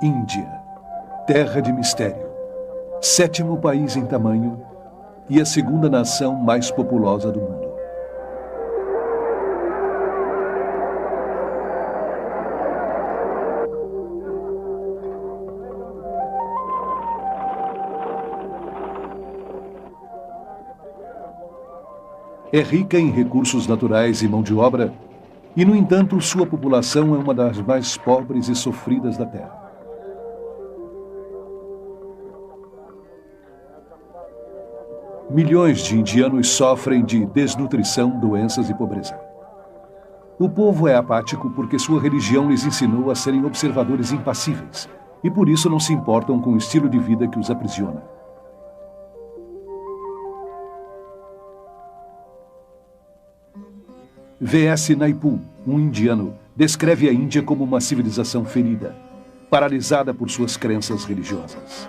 Índia, terra de mistério, 7º país em tamanho e a 2ª nação mais populosa do mundo. É rica em recursos naturais e mão de obra, e, no entanto, sua população é uma das mais pobres e sofridas da Terra. Milhões de indianos sofrem de desnutrição, doenças e pobreza. O povo é apático porque sua religião lhes ensinou a serem observadores impassíveis, e por isso não se importam com o estilo de vida que os aprisiona. V.S. Naipaul, um indiano, descreve a Índia como uma civilização ferida, paralisada por suas crenças religiosas.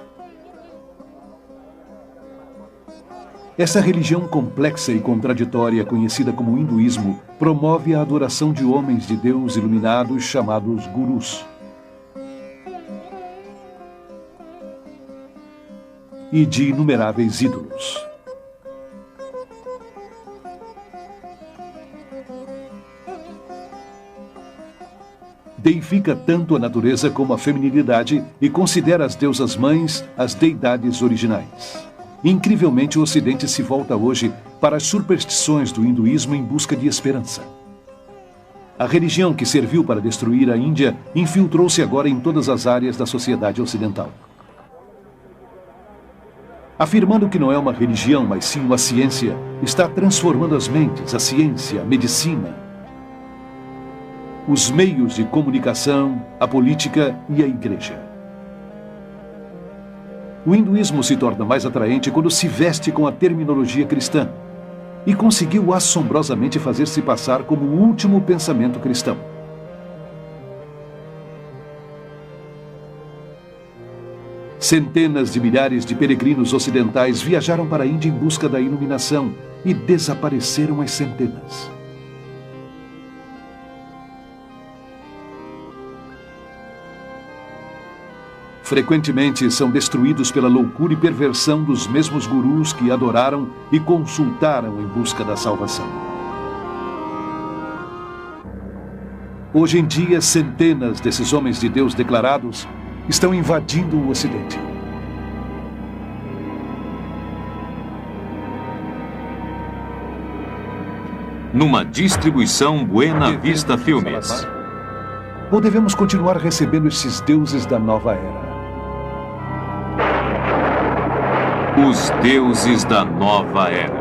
Essa religião complexa e contraditória, conhecida como hinduísmo, promove a adoração de homens de Deus iluminados chamados gurus. E de inumeráveis ídolos. Deifica tanto a natureza como a feminilidade e considera as deusas mães as deidades originais. Incrivelmente, o Ocidente se volta hoje para as superstições do hinduísmo em busca de esperança. A religião que serviu para destruir a Índia infiltrou-se agora em todas as áreas da sociedade ocidental. Afirmando que não é uma religião, mas sim uma ciência, está transformando as mentes, a ciência, a medicina, os meios de comunicação, a política e a igreja. O hinduísmo se torna mais atraente quando se veste com a terminologia cristã e conseguiu assombrosamente fazer-se passar como o último pensamento cristão. Centenas de milhares de peregrinos ocidentais viajaram para a Índia em busca da iluminação e desapareceram às centenas. Frequentemente são destruídos pela loucura e perversão dos mesmos gurus que adoraram e consultaram em busca da salvação. Hoje em dia, centenas desses homens de Deus declarados estão invadindo o Ocidente. Numa distribuição Buena Vista Filmes. Ou devemos continuar recebendo esses deuses da nova era? Os Deuses da Nova Era.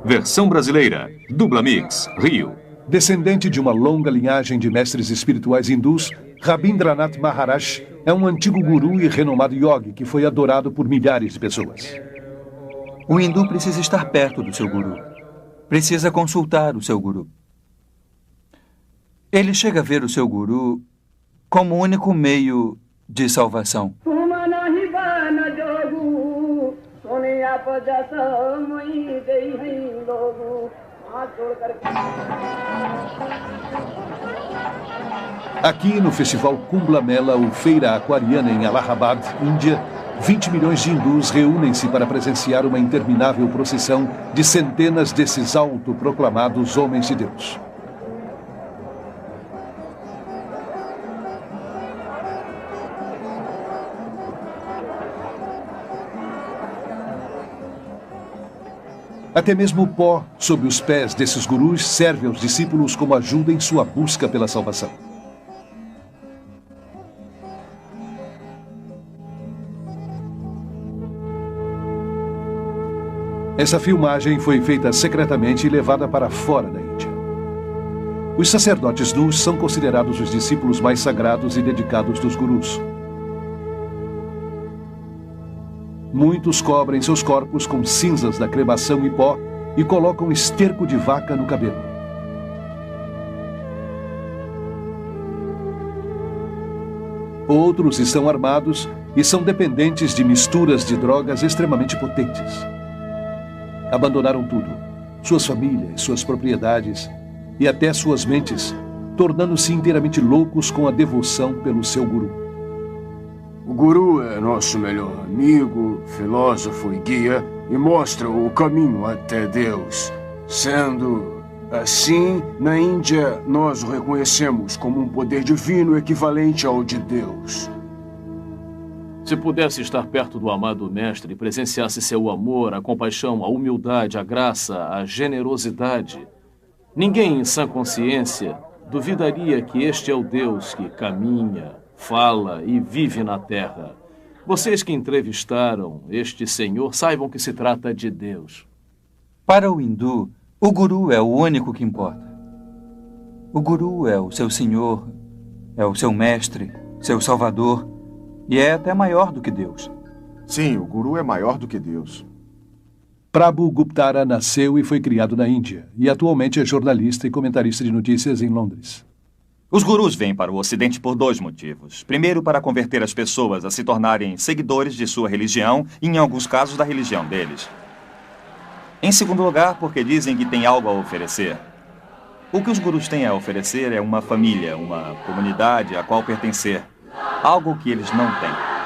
Versão brasileira, Dubla Mix, Rio. Descendente de uma longa linhagem de mestres espirituais hindus, Rabindranath Maharaj é um antigo guru e renomado yogi que foi adorado por milhares de pessoas. O hindu precisa estar perto do seu guru. Precisa consultar o seu guru. Ele chega a ver o seu guru como o único meio de salvação. Aqui no Festival Kumbh Mela, ou Feira Aquariana em Allahabad, Índia, 20 milhões de hindus reúnem-se para presenciar uma interminável procissão de centenas desses autoproclamados homens de Deus. Até mesmo o pó sob os pés desses gurus serve aos discípulos como ajuda em sua busca pela salvação. Essa filmagem foi feita secretamente e levada para fora da Índia. Os sacerdotes nus são considerados os discípulos mais sagrados e dedicados dos gurus. Muitos cobrem seus corpos com cinzas da cremação e pó e colocam esterco de vaca no cabelo. Outros estão armados e são dependentes de misturas de drogas extremamente potentes. Abandonaram tudo, suas famílias, suas propriedades e até suas mentes, tornando-se inteiramente loucos com a devoção pelo seu guru. O guru é nosso melhor amigo, filósofo e guia e mostra o caminho até Deus. Sendo assim, na Índia, nós o reconhecemos como um poder divino equivalente ao de Deus. Se pudesse estar perto do amado mestre e presenciasse seu amor, a compaixão, a humildade, a graça, a generosidade, ninguém em sã consciência duvidaria que este é o Deus que caminha, fala e vive na terra. Vocês que entrevistaram este senhor saibam que se trata de Deus. Para o hindu, o guru é o único que importa. O guru é o seu senhor, é o seu mestre, seu salvador, e é até maior do que Deus. Sim, o guru é maior do que Deus. Prabhu Guptara nasceu e foi criado na Índia, e atualmente é jornalista e comentarista de notícias em Londres. Os gurus vêm para o Ocidente por 2 motivos. Primeiro, para converter as pessoas a se tornarem seguidores de sua religião e, em alguns casos, da religião deles. Em segundo lugar, porque dizem que têm algo a oferecer. O que os gurus têm a oferecer é uma família, uma comunidade a qual pertencer. Algo que eles não têm.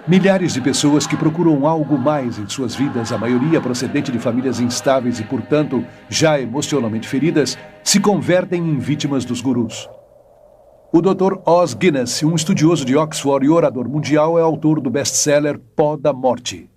Milhares de pessoas que procuram algo mais em suas vidas, a maioria procedente de famílias instáveis e, portanto, já emocionalmente feridas, se convertem em vítimas dos gurus. O Dr. Os Guinness, um estudioso de Oxford e orador mundial, é autor do best-seller Pó da Morte.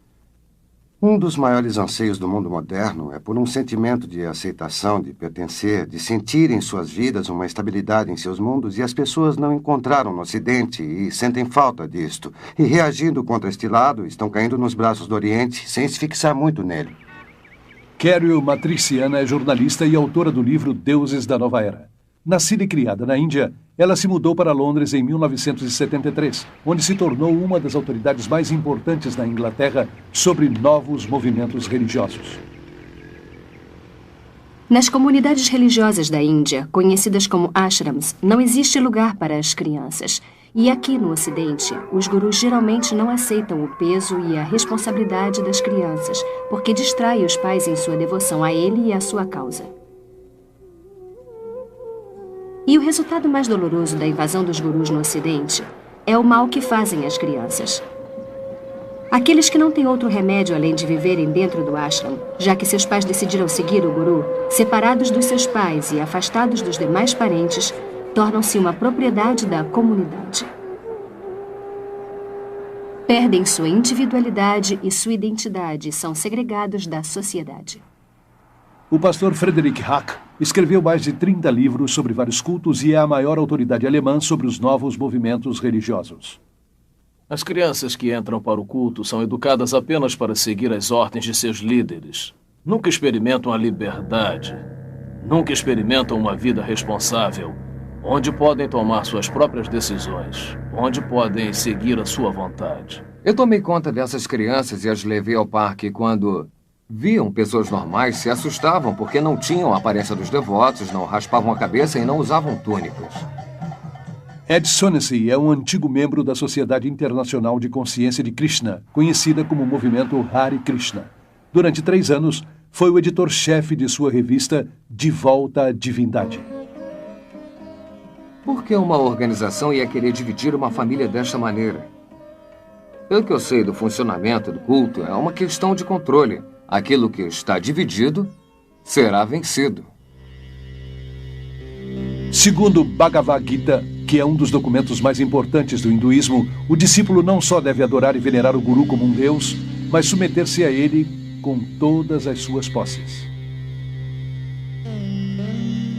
Um dos maiores anseios do mundo moderno é por um sentimento de aceitação, de pertencer, de sentir em suas vidas uma estabilidade em seus mundos, e as pessoas não encontraram no Ocidente e sentem falta disto. E reagindo contra este lado, estão caindo nos braços do Oriente sem se fixar muito nele. Carol Matriciana é jornalista e autora do livro Deuses da Nova Era. Nascida e criada na Índia, ela se mudou para Londres em 1973, onde se tornou uma das autoridades mais importantes na Inglaterra sobre novos movimentos religiosos. Nas comunidades religiosas da Índia, conhecidas como ashrams, não existe lugar para as crianças. E aqui no Ocidente, os gurus geralmente não aceitam o peso e a responsabilidade das crianças, porque distrai os pais em sua devoção a ele e à sua causa. E o resultado mais doloroso da invasão dos gurus no Ocidente é o mal que fazem às crianças. Aqueles que não têm outro remédio além de viverem dentro do ashram, já que seus pais decidiram seguir o guru, separados dos seus pais e afastados dos demais parentes, tornam-se uma propriedade da comunidade. Perdem sua individualidade e sua identidade e são segregados da sociedade. O pastor Frederick Hack escreveu mais de 30 livros sobre vários cultos e é a maior autoridade alemã sobre os novos movimentos religiosos. As crianças que entram para o culto são educadas apenas para seguir as ordens de seus líderes. Nunca experimentam a liberdade. Nunca experimentam uma vida responsável, onde podem tomar suas próprias decisões, onde podem seguir a sua vontade. Eu tomei conta dessas crianças e as levei ao parque quando viam pessoas normais, se assustavam porque não tinham a aparência dos devotos, não raspavam a cabeça e não usavam túnicas. Ed Sonessey é um antigo membro da Sociedade Internacional de Consciência de Krishna, conhecida como Movimento Hare Krishna. Durante 3 anos, foi o editor-chefe de sua revista De Volta à Divindade. Por que uma organização ia querer dividir uma família desta maneira? Pelo que eu sei do funcionamento do culto, é uma questão de controle. Aquilo que está dividido será vencido. Segundo Bhagavad Gita, que é um dos documentos mais importantes do hinduísmo, o discípulo não só deve adorar e venerar o guru como um deus, mas submeter-se a ele com todas as suas posses.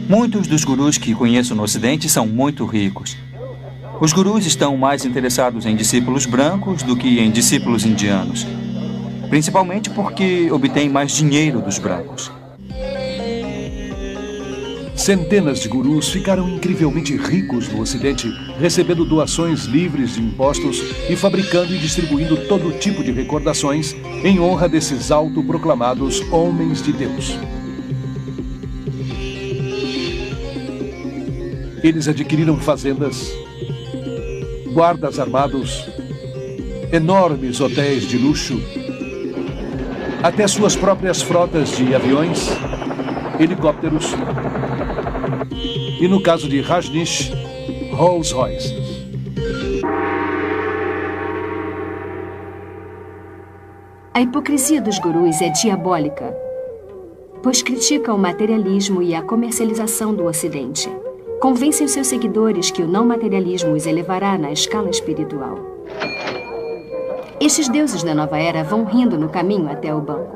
Muitos dos gurus que conheço no Ocidente são muito ricos. Os gurus estão mais interessados em discípulos brancos do que em discípulos indianos. Principalmente porque obtêm mais dinheiro dos brancos. Centenas de gurus ficaram incrivelmente ricos no Ocidente, recebendo doações livres de impostos e fabricando e distribuindo todo tipo de recordações em honra desses autoproclamados homens de Deus. Eles adquiriram fazendas, guardas armados, enormes hotéis de luxo, até suas próprias frotas de aviões helicópteros e, no caso de Rajneesh, Rolls Royce. A hipocrisia dos gurus é diabólica, pois criticam o materialismo e a comercialização do Ocidente. Convencem os seus seguidores que o não materialismo os elevará na escala espiritual. Estes deuses da nova era vão rindo no caminho até o banco.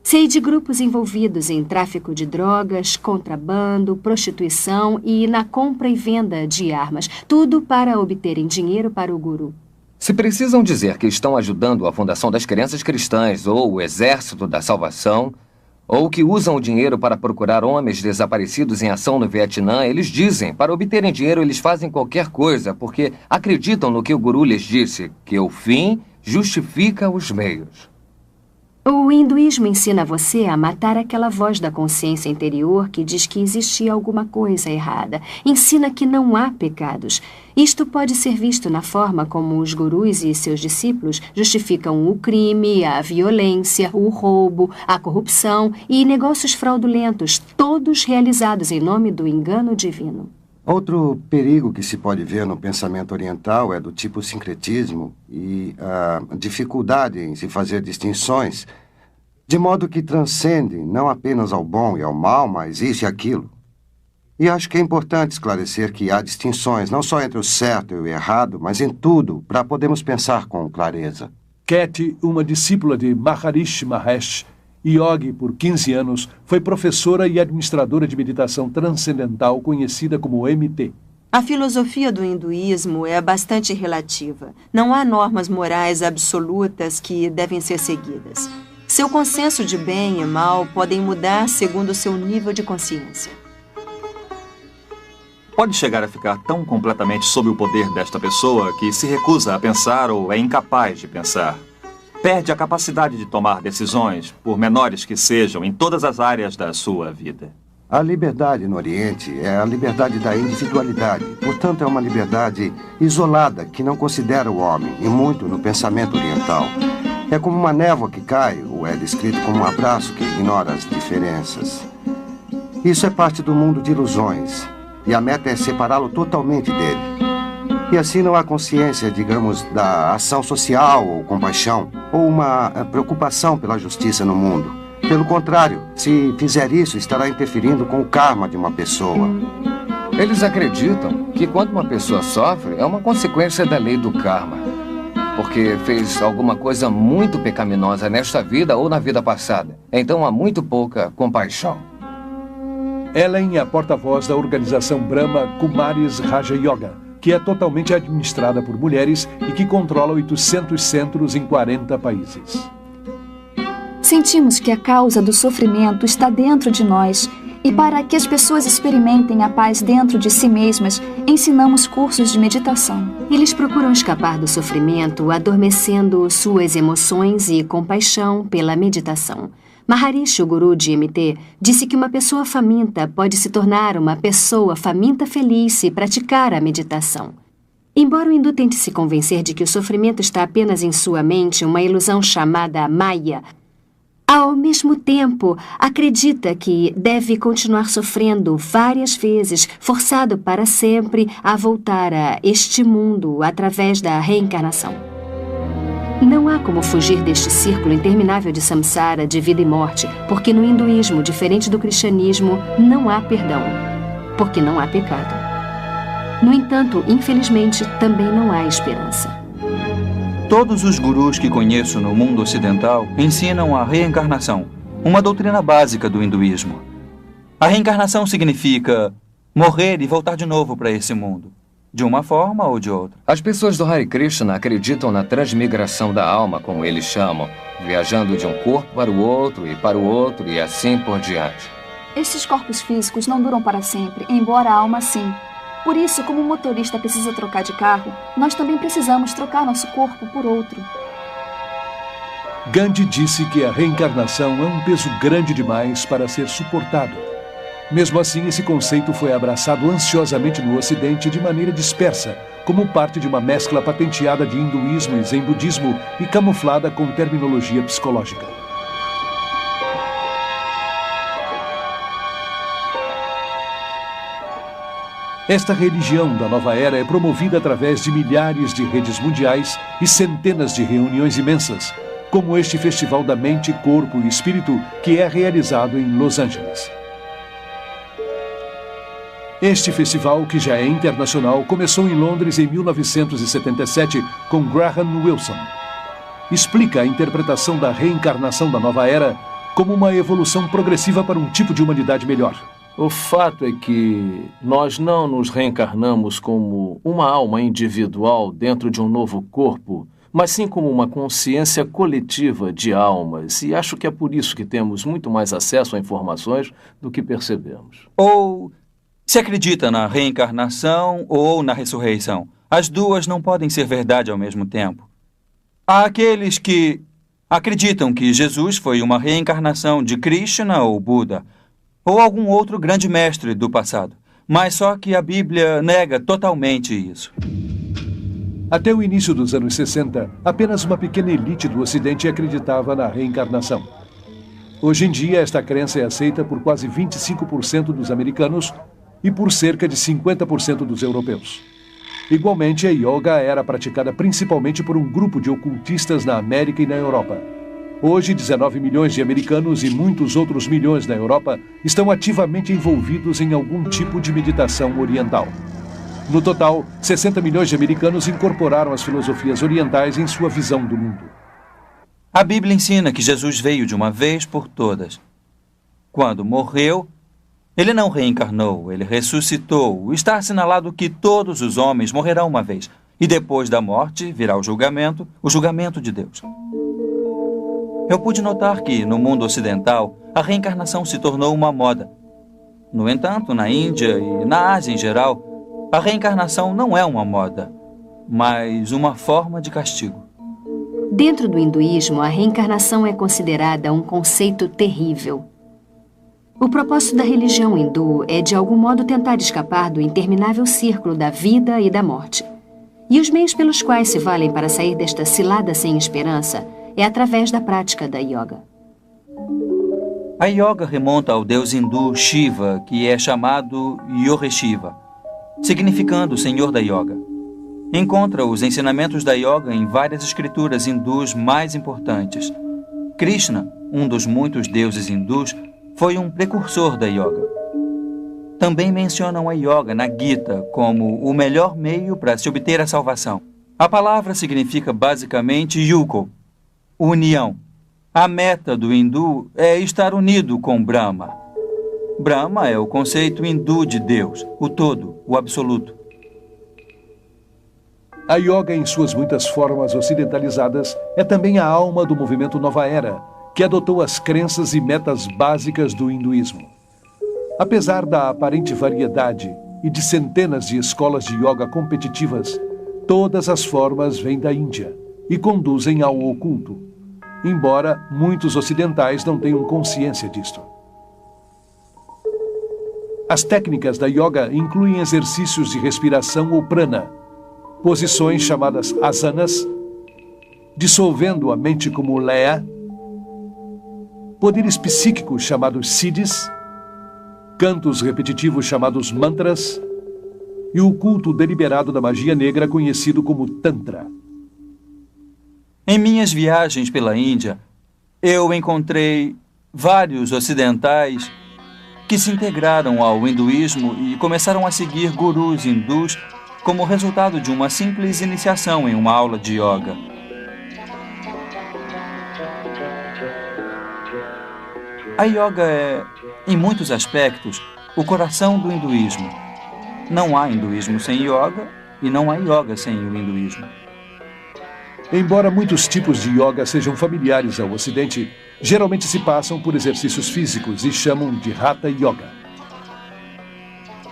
Sei de grupos envolvidos em tráfico de drogas, contrabando, prostituição e na compra e venda de armas, tudo para obterem dinheiro para o guru. Se precisam dizer que estão ajudando a fundação das crenças cristãs ou o exército da salvação, ou que usam o dinheiro para procurar homens desaparecidos em ação no Vietnã, eles dizem, para obterem dinheiro eles fazem qualquer coisa, porque acreditam no que o guru lhes disse, que o fim justifica os meios. O hinduísmo ensina você a matar aquela voz da consciência interior que diz que existia alguma coisa errada. Ensina que não há pecados. Isto pode ser visto na forma como os gurus e seus discípulos justificam o crime, a violência, o roubo, a corrupção e negócios fraudulentos, todos realizados em nome do engano divino. Outro perigo que se pode ver no pensamento oriental é do tipo sincretismo e a dificuldade em se fazer distinções, de modo que transcende não apenas ao bom e ao mal, mas isso e aquilo. E acho que é importante esclarecer que há distinções não só entre o certo e o errado, mas em tudo, para podermos pensar com clareza. Cat, uma discípula de Maharishi Mahesh, yogi por 15 anos, foi professora e administradora de meditação transcendental conhecida como MT. A filosofia do hinduísmo é bastante relativa. Não há normas morais absolutas que devem ser seguidas. Seu consenso de bem e mal podem mudar segundo o seu nível de consciência. Pode chegar a ficar tão completamente sob o poder desta pessoa que se recusa a pensar ou é incapaz de pensar. Perde a capacidade de tomar decisões, por menores que sejam, em todas as áreas da sua vida. A liberdade no Oriente é a liberdade da individualidade. Portanto, é uma liberdade isolada que não considera o homem, e muito no pensamento oriental. É como uma névoa que cai, ou é descrito como um abraço que ignora as diferenças. Isso é parte do mundo de ilusões, e a meta é separá-lo totalmente dele. E assim não há consciência, digamos, da ação social ou compaixão, ou uma preocupação pela justiça no mundo. Pelo contrário, se fizer isso, estará interferindo com o karma de uma pessoa. Eles acreditam que quando uma pessoa sofre, é uma consequência da lei do karma, porque fez alguma coisa muito pecaminosa nesta vida ou na vida passada. Então há muito pouca compaixão. Ellen é a porta-voz da organização Brahma Kumaris Raja Yoga, que é totalmente administrada por mulheres e que controla 800 centros em 40 países. Sentimos que a causa do sofrimento está dentro de nós e para que as pessoas experimentem a paz dentro de si mesmas, ensinamos cursos de meditação. Eles procuram escapar do sofrimento, adormecendo suas emoções e compaixão pela meditação. Maharishi, o guru de MT, disse que uma pessoa faminta pode se tornar uma pessoa faminta feliz se praticar a meditação. Embora o hindu tente se convencer de que o sofrimento está apenas em sua mente, uma ilusão chamada Maya, ao mesmo tempo acredita que deve continuar sofrendo várias vezes, forçado para sempre a voltar a este mundo através da reencarnação. Não há como fugir deste círculo interminável de samsara, de vida e morte, porque no hinduísmo, diferente do cristianismo, não há perdão, porque não há pecado. No entanto, infelizmente, também não há esperança. Todos os gurus que conheço no mundo ocidental ensinam a reencarnação, uma doutrina básica do hinduísmo. A reencarnação significa morrer e voltar de novo para esse mundo, de uma forma ou de outra. As pessoas do Hare Krishna acreditam na transmigração da alma, como eles chamam, viajando de um corpo para o outro e assim por diante. Estes corpos físicos não duram para sempre, embora a alma sim. Por isso, como o motorista precisa trocar de carro, nós também precisamos trocar nosso corpo por outro. Gandhi disse que a reencarnação é um peso grande demais para ser suportado. Mesmo assim, esse conceito foi abraçado ansiosamente no Ocidente de maneira dispersa, como parte de uma mescla patenteada de hinduísmo e zen budismo e camuflada com terminologia psicológica. Esta religião da nova era é promovida através de milhares de redes mundiais e centenas de reuniões imensas, como este Festival da Mente, Corpo e Espírito, que é realizado em Los Angeles. Este festival, que já é internacional, começou em Londres em 1977 com Graham Wilson. Explica a interpretação da reencarnação da nova era como uma evolução progressiva para um tipo de humanidade melhor. O fato é que nós não nos reencarnamos como uma alma individual dentro de um novo corpo, mas sim como uma consciência coletiva de almas. E acho que é por isso que temos muito mais acesso a informações do que percebemos. Ou se acredita na reencarnação ou na ressurreição. As duas não podem ser verdade ao mesmo tempo. Há aqueles que acreditam que Jesus foi uma reencarnação de Krishna ou Buda, ou algum outro grande mestre do passado. Mas só que a Bíblia nega totalmente isso. Até o início dos anos 60, apenas uma pequena elite do Ocidente acreditava na reencarnação. Hoje em dia, esta crença é aceita por quase 25% dos americanos e por cerca de 50% dos europeus. Igualmente, a yoga era praticada principalmente por um grupo de ocultistas na América e na Europa. Hoje, 19 milhões de americanos e muitos outros milhões na Europa estão ativamente envolvidos em algum tipo de meditação oriental. No total, 60 milhões de americanos incorporaram as filosofias orientais em sua visão do mundo. A Bíblia ensina que Jesus veio de uma vez por todas. Quando morreu, ele não reencarnou, ele ressuscitou. Está assinalado que todos os homens morrerão uma vez. E depois da morte virá o julgamento de Deus. Eu pude notar que, no mundo ocidental, a reencarnação se tornou uma moda. No entanto, na Índia e na Ásia em geral, a reencarnação não é uma moda, mas uma forma de castigo. Dentro do hinduísmo, a reencarnação é considerada um conceito terrível. O propósito da religião hindu é, de algum modo, tentar escapar do interminável círculo da vida e da morte. E os meios pelos quais se valem para sair desta cilada sem esperança é através da prática da yoga. A yoga remonta ao deus hindu Shiva, que é chamado Yogeshiva, significando Senhor da Yoga. Encontra os ensinamentos da yoga em várias escrituras hindus mais importantes. Krishna, um dos muitos deuses hindus, foi um precursor da yoga. Também mencionam a yoga na Gita como o melhor meio para se obter a salvação. A palavra significa basicamente yuko, união. A meta do hindu é estar unido com Brahma. Brahma é o conceito hindu de Deus, o todo, o absoluto. A yoga, em suas muitas formas ocidentalizadas, é também a alma do movimento Nova Era, que adotou as crenças e metas básicas do hinduísmo. Apesar da aparente variedade e de centenas de escolas de yoga competitivas, todas as formas vêm da Índia e conduzem ao oculto, embora muitos ocidentais não tenham consciência disto. As técnicas da yoga incluem exercícios de respiração ou prana, posições chamadas asanas, dissolvendo a mente como leia, poderes psíquicos chamados siddhis, cantos repetitivos chamados mantras e o culto deliberado da magia negra conhecido como Tantra. Em minhas viagens pela Índia, eu encontrei vários ocidentais que se integraram ao hinduísmo e começaram a seguir gurus hindus como resultado de uma simples iniciação em uma aula de yoga. A yoga é, em muitos aspectos, o coração do hinduísmo. Não há hinduísmo sem yoga e não há yoga sem o hinduísmo. Embora muitos tipos de yoga sejam familiares ao Ocidente, geralmente se passam por exercícios físicos e chamam de Hatha Yoga.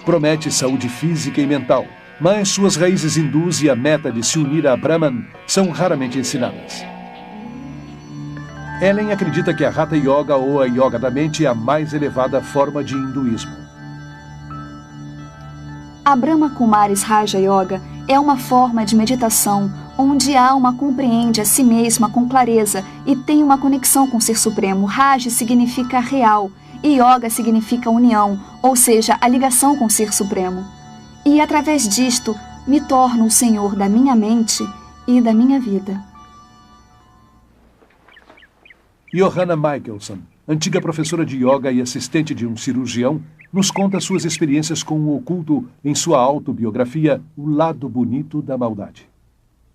Promete saúde física e mental, mas suas raízes hindus e a meta de se unir a Brahman são raramente ensinadas. Ellen acredita que a Hatha Yoga ou a Yoga da mente é a mais elevada forma de hinduísmo. A Brahma Kumaris Raja Yoga é uma forma de meditação onde a alma compreende a si mesma com clareza e tem uma conexão com o Ser Supremo. Raja significa real e Yoga significa união, ou seja, a ligação com o Ser Supremo. E através disto, me torno o senhor da minha mente e da minha vida. Johanna Michelson, antiga professora de yoga e assistente de um cirurgião, nos conta suas experiências com o oculto em sua autobiografia O Lado Bonito da Maldade.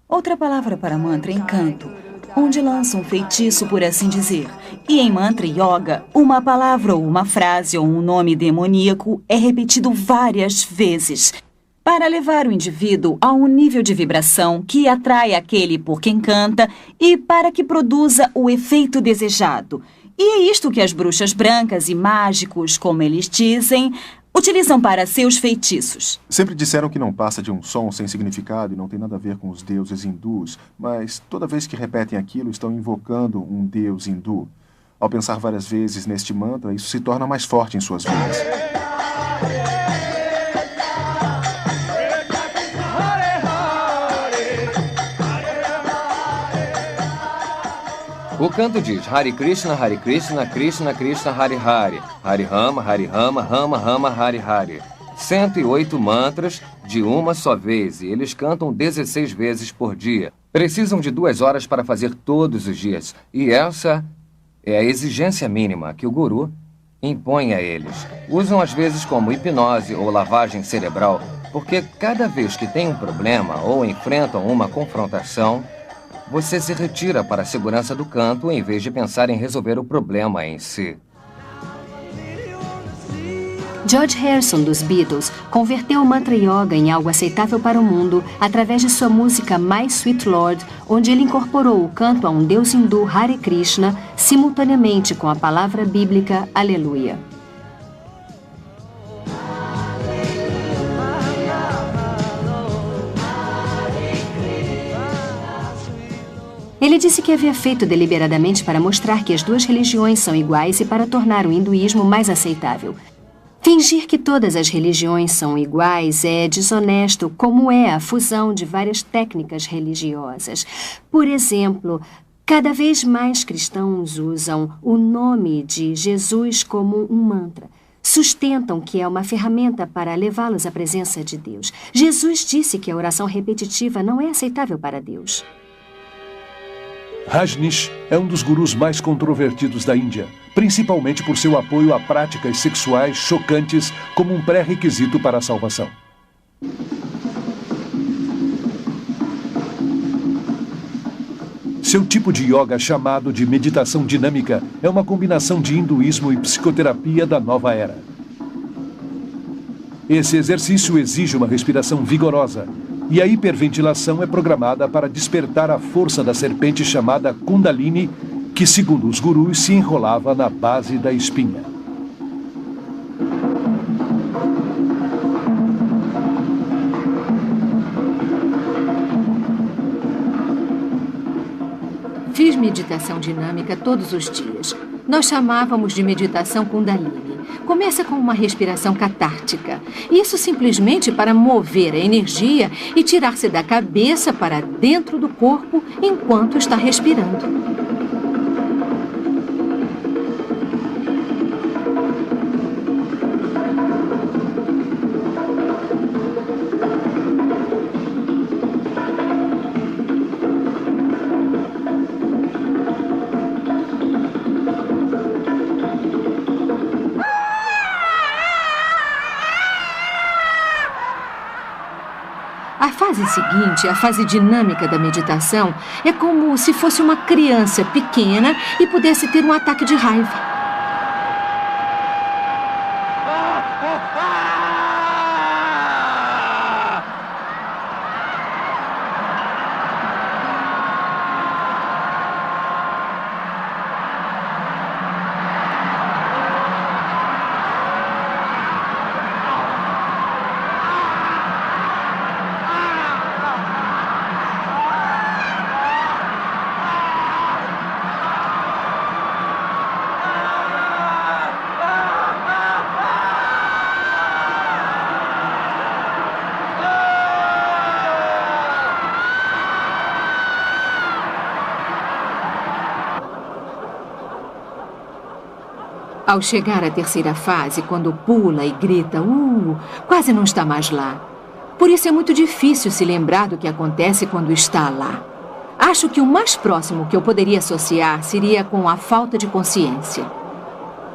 Outra palavra para mantra é encanto, onde lança um feitiço, por assim dizer. E em mantra yoga, uma palavra ou uma frase ou um nome demoníaco é repetido várias vezes para levar o indivíduo a um nível de vibração que atrai aquele por quem canta e para que produza o efeito desejado. E é isto que as bruxas brancas e mágicos, como eles dizem, utilizam para seus feitiços. Sempre disseram que não passa de um som sem significado e não tem nada a ver com os deuses hindus, mas toda vez que repetem aquilo, estão invocando um deus hindu. Ao pensar várias vezes neste mantra, isso se torna mais forte em suas vidas. O canto diz Hare Krishna, Krishna Krishna, Hare Hare, Hare Rama, Rama Rama, Hare Hare. 108 mantras de uma só vez, e eles cantam 16 vezes por dia. Precisam de 2 horas para fazer todos os dias, e essa é a exigência mínima que o guru impõe a eles. Usam às vezes como hipnose ou lavagem cerebral, porque cada vez que tem um problema ou enfrentam uma confrontação, você se retira para a segurança do canto em vez de pensar em resolver o problema em si. George Harrison, dos Beatles, converteu o mantra yoga em algo aceitável para o mundo através de sua música My Sweet Lord, onde ele incorporou o canto a um deus hindu Hare Krishna simultaneamente com a palavra bíblica Aleluia. Ele disse que havia feito deliberadamente para mostrar que as duas religiões são iguais e para tornar o hinduísmo mais aceitável. Fingir que todas as religiões são iguais é desonesto, como é a fusão de várias técnicas religiosas. Por exemplo, cada vez mais cristãos usam o nome de Jesus como um mantra. Sustentam que é uma ferramenta para levá-los à presença de Deus. Jesus disse que a oração repetitiva não é aceitável para Deus. Rajneesh é um dos gurus mais controvertidos da Índia, principalmente por seu apoio a práticas sexuais chocantes como um pré-requisito para a salvação. Seu tipo de yoga, chamado de meditação dinâmica, é uma combinação de hinduísmo e psicoterapia da nova era. Esse exercício exige uma respiração vigorosa, e a hiperventilação é programada para despertar a força da serpente chamada Kundalini, que, segundo os gurus, se enrolava na base da espinha. Fiz meditação dinâmica todos os dias. Nós chamávamos de meditação Kundalini. Começa com uma respiração catártica. Isso simplesmente para mover a energia e tirar-se da cabeça para dentro do corpo enquanto está respirando. A fase seguinte, a fase dinâmica da meditação, é como se fosse uma criança pequena e pudesse ter um ataque de raiva. Ao chegar à terceira fase, quando pula e grita, quase não está mais lá. Por isso é muito difícil se lembrar do que acontece quando está lá. Acho que o mais próximo que eu poderia associar seria com a falta de consciência.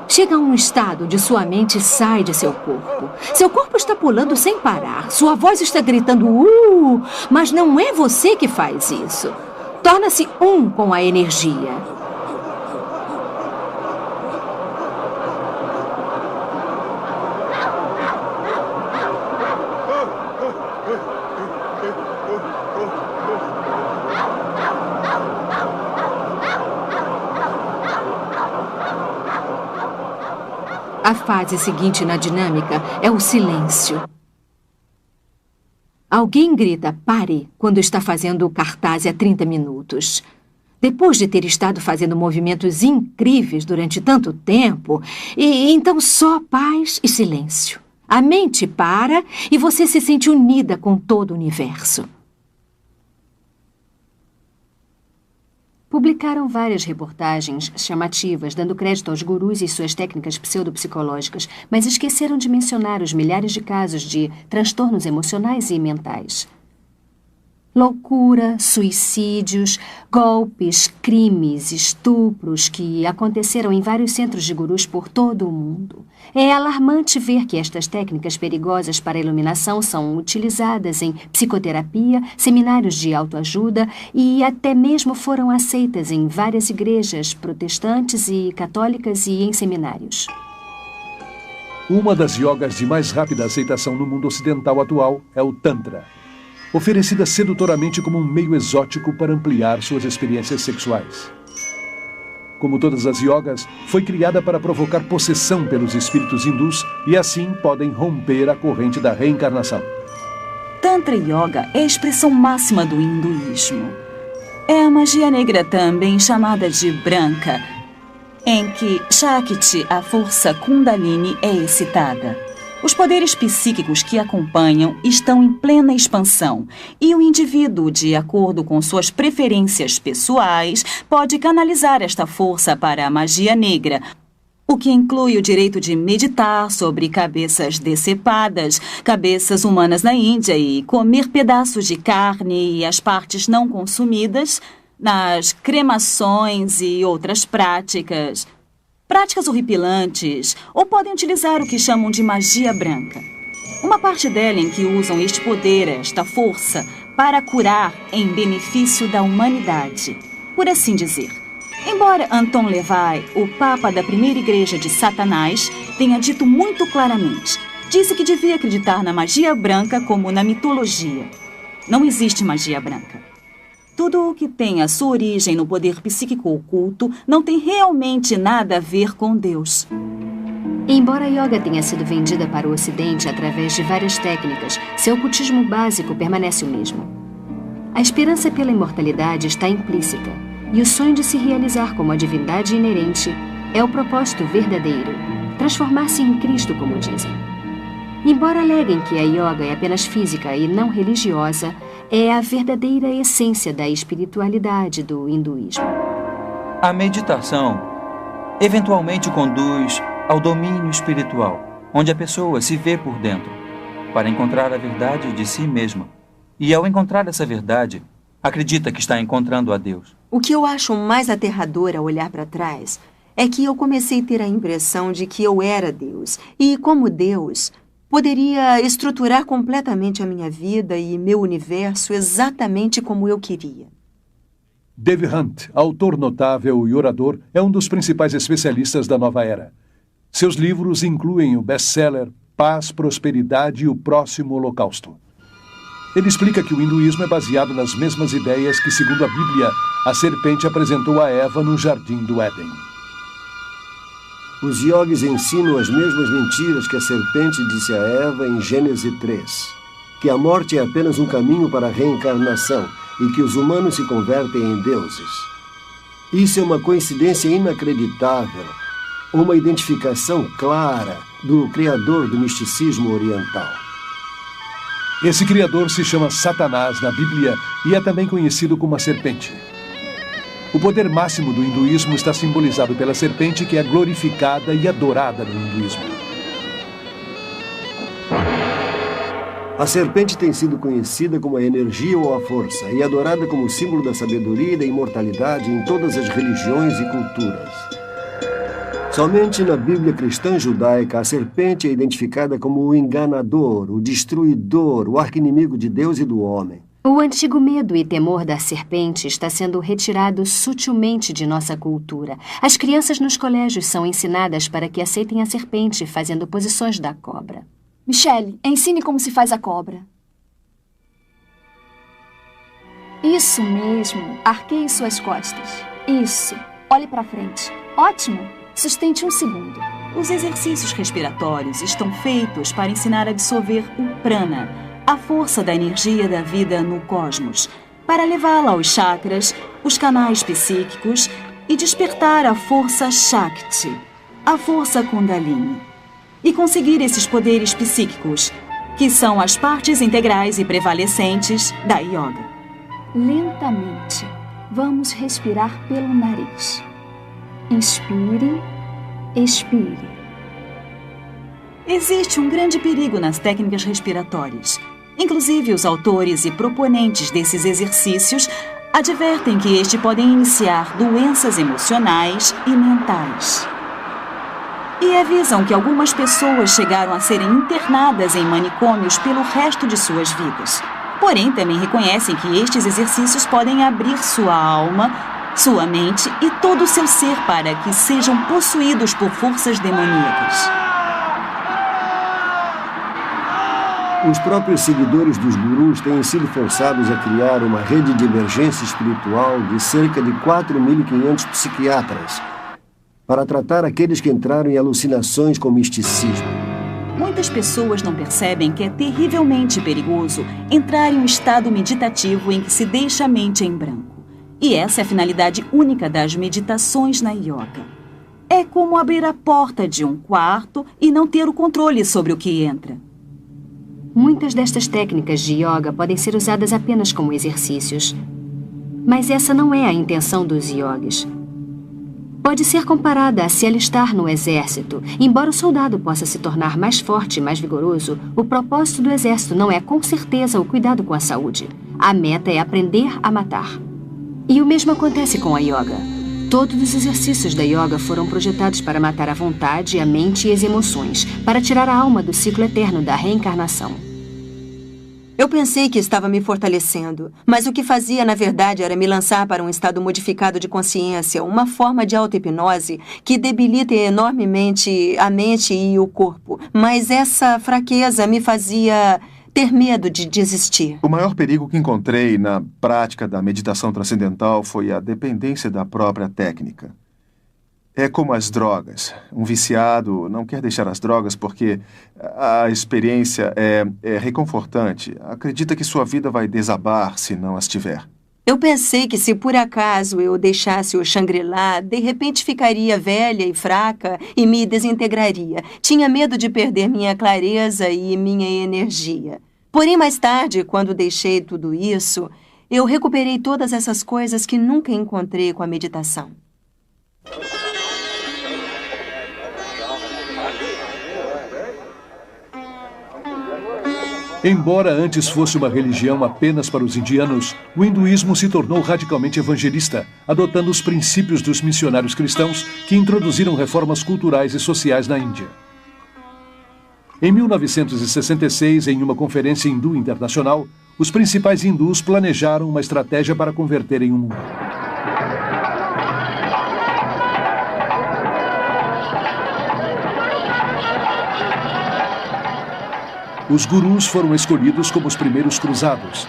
Chega a um estado onde sua mente sai de seu corpo. Seu corpo está pulando sem parar. Sua voz está gritando, mas não é você que faz isso. Torna-se um com a energia. A fase seguinte na dinâmica é o silêncio. Alguém grita pare quando está fazendo o cartaz há 30 minutos. Depois de ter estado fazendo movimentos incríveis durante tanto tempo, e então só paz e silêncio. A mente para e você se sente unida com todo o universo. Publicaram várias reportagens chamativas, dando crédito aos gurus e suas técnicas pseudopsicológicas, mas esqueceram de mencionar os milhares de casos de transtornos emocionais e mentais. Loucura, suicídios, golpes, crimes, estupros que aconteceram em vários centros de gurus por todo o mundo. É alarmante ver que estas técnicas perigosas para a iluminação são utilizadas em psicoterapia, seminários de autoajuda e até mesmo foram aceitas em várias igrejas protestantes e católicas e em seminários. Uma das yogas de mais rápida aceitação no mundo ocidental atual é o Tantra, oferecida sedutoramente como um meio exótico para ampliar suas experiências sexuais. Como todas as yogas, foi criada para provocar possessão pelos espíritos hindus e assim podem romper a corrente da reencarnação. Tantra Yoga é a expressão máxima do hinduísmo. É a magia negra também chamada de branca, em que Shakti, a força Kundalini, é excitada. Os poderes psíquicos que acompanham estão em plena expansão e o indivíduo, de acordo com suas preferências pessoais, pode canalizar esta força para a magia negra, o que inclui o direito de meditar sobre cabeças decepadas, cabeças humanas na Índia e comer pedaços de carne e as partes não consumidas nas cremações e outras práticas horripilantes, ou podem utilizar o que chamam de magia branca. Uma parte dela em que usam este poder, esta força, para curar em benefício da humanidade, por assim dizer. Embora Anton LaVey, o Papa da primeira igreja de Satanás, tenha dito muito claramente, disse que devia acreditar na magia branca como na mitologia. Não existe magia branca. Tudo o que tem a sua origem no poder psíquico oculto não tem realmente nada a ver com Deus. Embora a yoga tenha sido vendida para o Ocidente através de várias técnicas, seu ocultismo básico permanece o mesmo. A esperança pela imortalidade está implícita, e o sonho de se realizar como a divindade inerente é o propósito verdadeiro, transformar-se em Cristo, como dizem. Embora aleguem que a yoga é apenas física e não religiosa, é a verdadeira essência da espiritualidade do hinduísmo. A meditação eventualmente conduz ao domínio espiritual, onde a pessoa se vê por dentro, para encontrar a verdade de si mesma. E ao encontrar essa verdade, acredita que está encontrando a Deus. O que eu acho mais aterrador ao olhar para trás é que eu comecei a ter a impressão de que eu era Deus. E como Deus, poderia estruturar completamente a minha vida e meu universo exatamente como eu queria. Dave Hunt, autor notável e orador, é um dos principais especialistas da nova era. Seus livros incluem o best-seller Paz, Prosperidade e o Próximo Holocausto. Ele explica que o hinduísmo é baseado nas mesmas ideias que, segundo a Bíblia, a serpente apresentou a Eva no Jardim do Éden. Os iogues ensinam as mesmas mentiras que a serpente disse a Eva em Gênesis 3. Que a morte é apenas um caminho para a reencarnação e que os humanos se convertem em deuses. Isso é uma coincidência inacreditável, uma identificação clara do criador do misticismo oriental. Esse criador se chama Satanás na Bíblia e é também conhecido como a serpente. O poder máximo do hinduísmo está simbolizado pela serpente, que é glorificada e adorada no hinduísmo. A serpente tem sido conhecida como a energia ou a força e adorada como símbolo da sabedoria e da imortalidade em todas as religiões e culturas. Somente na Bíblia cristã judaica, a serpente é identificada como o enganador, o destruidor, o arqui-inimigo de Deus e do homem. O antigo medo e temor da serpente está sendo retirado sutilmente de nossa cultura. As crianças nos colégios são ensinadas para que aceitem a serpente, fazendo posições da cobra. Michelle, ensine como se faz a cobra. Isso mesmo. Arqueie suas costas. Isso. Olhe para frente. Ótimo. Sustente 1 segundo. Os exercícios respiratórios estão feitos para ensinar a absorver o prana, a força da energia da vida no cosmos, para levá-la aos chakras, os canais psíquicos e despertar a força Shakti, a força Kundalini, e conseguir esses poderes psíquicos, que são as partes integrais e prevalecentes da yoga. Lentamente, vamos respirar pelo nariz. Inspire, expire. Existe um grande perigo nas técnicas respiratórias. Inclusive, os autores e proponentes desses exercícios advertem que estes podem iniciar doenças emocionais e mentais. E avisam que algumas pessoas chegaram a serem internadas em manicômios pelo resto de suas vidas. Porém, também reconhecem que estes exercícios podem abrir sua alma, sua mente e todo o seu ser para que sejam possuídos por forças demoníacas. Os próprios seguidores dos gurus têm sido forçados a criar uma rede de emergência espiritual de cerca de 4.500 psiquiatras para tratar aqueles que entraram em alucinações com misticismo. Muitas pessoas não percebem que é terrivelmente perigoso entrar em um estado meditativo em que se deixa a mente em branco. E essa é a finalidade única das meditações na yoga. É como abrir a porta de um quarto e não ter o controle sobre o que entra. Muitas destas técnicas de yoga podem ser usadas apenas como exercícios. Mas essa não é a intenção dos yogis. Pode ser comparada a se alistar no exército. Embora o soldado possa se tornar mais forte e mais vigoroso, o propósito do exército não é, com certeza, o cuidado com a saúde. A meta é aprender a matar. E o mesmo acontece com a yoga. Todos os exercícios da yoga foram projetados para matar a vontade, a mente e as emoções, para tirar a alma do ciclo eterno da reencarnação. Eu pensei que estava me fortalecendo, mas o que fazia, na verdade, era me lançar para um estado modificado de consciência, uma forma de auto-hipnose que debilita enormemente a mente e o corpo. Mas essa fraqueza me fazia ter medo de desistir. O maior perigo que encontrei na prática da meditação transcendental foi a dependência da própria técnica. É como as drogas. Um viciado não quer deixar as drogas porque a experiência é reconfortante. Acredita que sua vida vai desabar se não as tiver. Eu pensei que se por acaso eu deixasse o Shangri-La, de repente ficaria velha e fraca e me desintegraria. Tinha medo de perder minha clareza e minha energia. Porém, mais tarde, quando deixei tudo isso, eu recuperei todas essas coisas que nunca encontrei com a meditação. Embora antes fosse uma religião apenas para os indianos, o hinduísmo se tornou radicalmente evangelista, adotando os princípios dos missionários cristãos que introduziram reformas culturais e sociais na Índia. Em 1966, em uma conferência hindu internacional, os principais hindus planejaram uma estratégia para converterem o mundo. Os gurus foram escolhidos como os primeiros cruzados.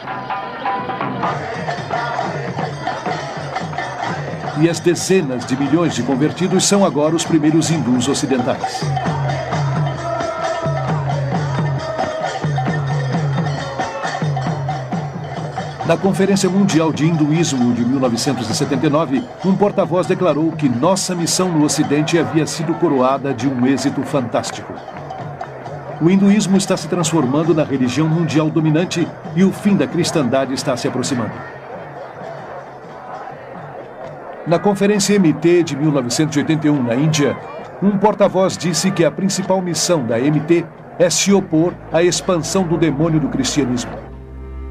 E as dezenas de milhões de convertidos são agora os primeiros hindus ocidentais. Na Conferência Mundial de Hinduísmo de 1979, um porta-voz declarou que nossa missão no Ocidente havia sido coroada de um êxito fantástico. O hinduísmo está se transformando na religião mundial dominante e o fim da cristandade está se aproximando. Na Conferência MT de 1981, na Índia, um porta-voz disse que a principal missão da MT é se opor à expansão do demônio do cristianismo.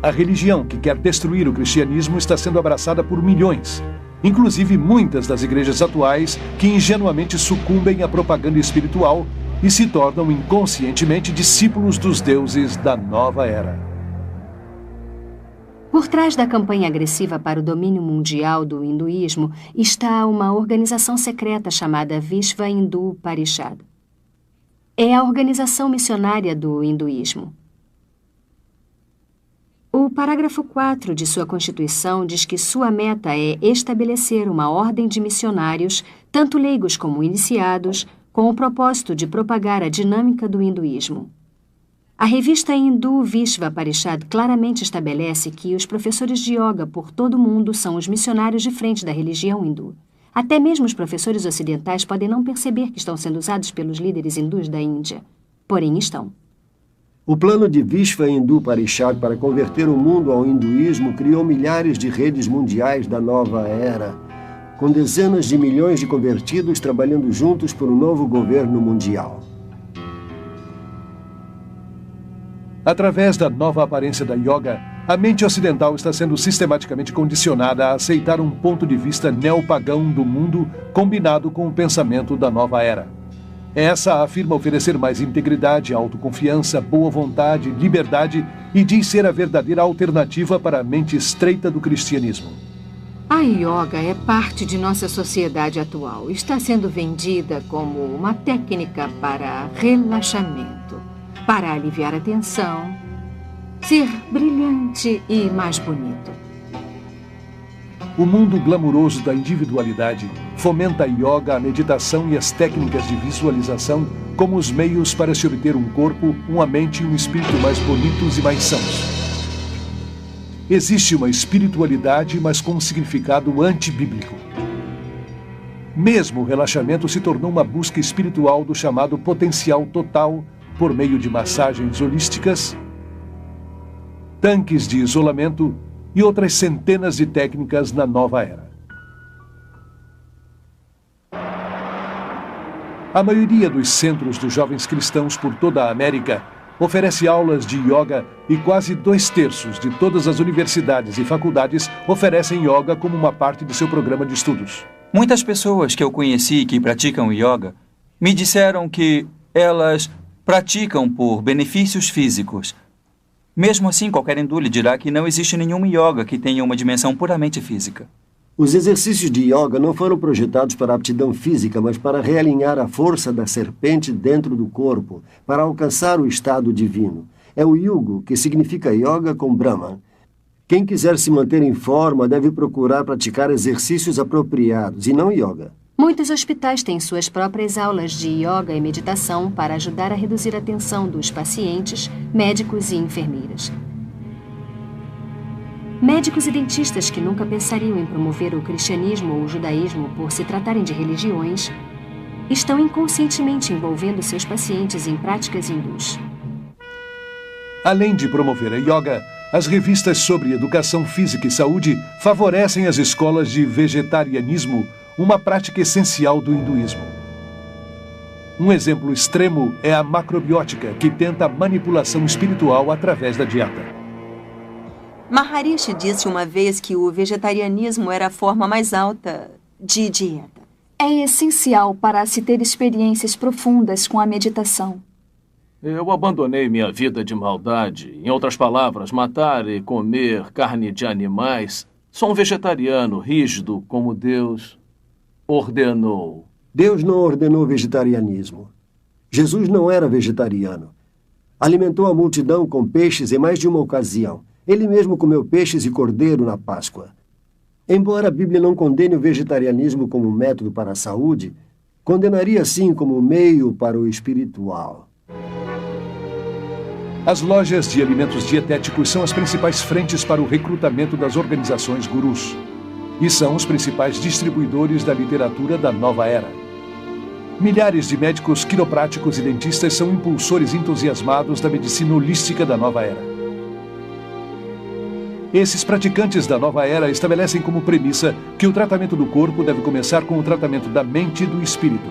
A religião que quer destruir o cristianismo está sendo abraçada por milhões, inclusive muitas das igrejas atuais que ingenuamente sucumbem à propaganda espiritual e se tornam inconscientemente discípulos dos deuses da nova era. Por trás da campanha agressiva para o domínio mundial do hinduísmo está uma organização secreta chamada Vishva Hindu Parishad. É a organização missionária do hinduísmo. O parágrafo 4 de sua Constituição diz que sua meta é estabelecer uma ordem de missionários, tanto leigos como iniciados, com o propósito de propagar a dinâmica do hinduísmo. A revista hindu Vishva Parishad claramente estabelece que os professores de yoga por todo o mundo são os missionários de frente da religião hindu. Até mesmo os professores ocidentais podem não perceber que estão sendo usados pelos líderes hindus da Índia. Porém, estão. O plano de Vishva Hindu Parishad para converter o mundo ao hinduísmo criou milhares de redes mundiais da nova era, com dezenas de milhões de convertidos trabalhando juntos por um novo governo mundial. Através da nova aparência da yoga, a mente ocidental está sendo sistematicamente condicionada a aceitar um ponto de vista neopagão do mundo combinado com o pensamento da nova era. Essa afirma oferecer mais integridade, autoconfiança, boa vontade, liberdade e diz ser a verdadeira alternativa para a mente estreita do cristianismo. A yoga é parte de nossa sociedade atual. Está sendo vendida como uma técnica para relaxamento, para aliviar a tensão, ser brilhante e mais bonito. O mundo glamuroso da individualidade fomenta a yoga, a meditação e as técnicas de visualização como os meios para se obter um corpo, uma mente e um espírito mais bonitos e mais sãos. Existe uma espiritualidade, mas com um significado antibíblico. Mesmo o relaxamento se tornou uma busca espiritual do chamado potencial total por meio de massagens holísticas, tanques de isolamento e outras centenas de técnicas na nova era. A maioria dos centros dos jovens cristãos por toda a América oferece aulas de yoga e quase 2/3 de todas as universidades e faculdades oferecem yoga como uma parte de seu programa de estudos. Muitas pessoas que eu conheci que praticam yoga me disseram que elas praticam por benefícios físicos. Mesmo assim, qualquer hindu lhe dirá que não existe nenhum yoga que tenha uma dimensão puramente física. Os exercícios de yoga não foram projetados para aptidão física, mas para realinhar a força da serpente dentro do corpo, para alcançar o estado divino. É o yugo, que significa yoga com Brahman. Quem quiser se manter em forma deve procurar praticar exercícios apropriados e não yoga. Muitos hospitais têm suas próprias aulas de yoga e meditação para ajudar a reduzir a tensão dos pacientes, médicos e enfermeiras. Médicos e dentistas que nunca pensariam em promover o cristianismo ou o judaísmo por se tratarem de religiões, estão inconscientemente envolvendo seus pacientes em práticas hindus. Além de promover a yoga, as revistas sobre educação física e saúde favorecem as escolas de vegetarianismo, uma prática essencial do hinduísmo. Um exemplo extremo é a macrobiótica, que tenta a manipulação espiritual através da dieta. Maharishi disse uma vez que o vegetarianismo era a forma mais alta de dieta. É essencial para se ter experiências profundas com a meditação. Eu abandonei minha vida de maldade. Em outras palavras, matar e comer carne de animais. Sou um vegetariano rígido como Deus ordenou. Deus não ordenou vegetarianismo. Jesus não era vegetariano. Alimentou a multidão com peixes em mais de uma ocasião. Ele mesmo comeu peixes e cordeiro na Páscoa. Embora a Bíblia não condene o vegetarianismo como método para a saúde, condenaria sim como meio para o espiritual. As lojas de alimentos dietéticos são as principais frentes para o recrutamento das organizações gurus. E são os principais distribuidores da literatura da nova era. Milhares de médicos, quiropráticos e dentistas são impulsores entusiasmados da medicina holística da nova era. Esses praticantes da nova era estabelecem como premissa que o tratamento do corpo deve começar com o tratamento da mente e do espírito.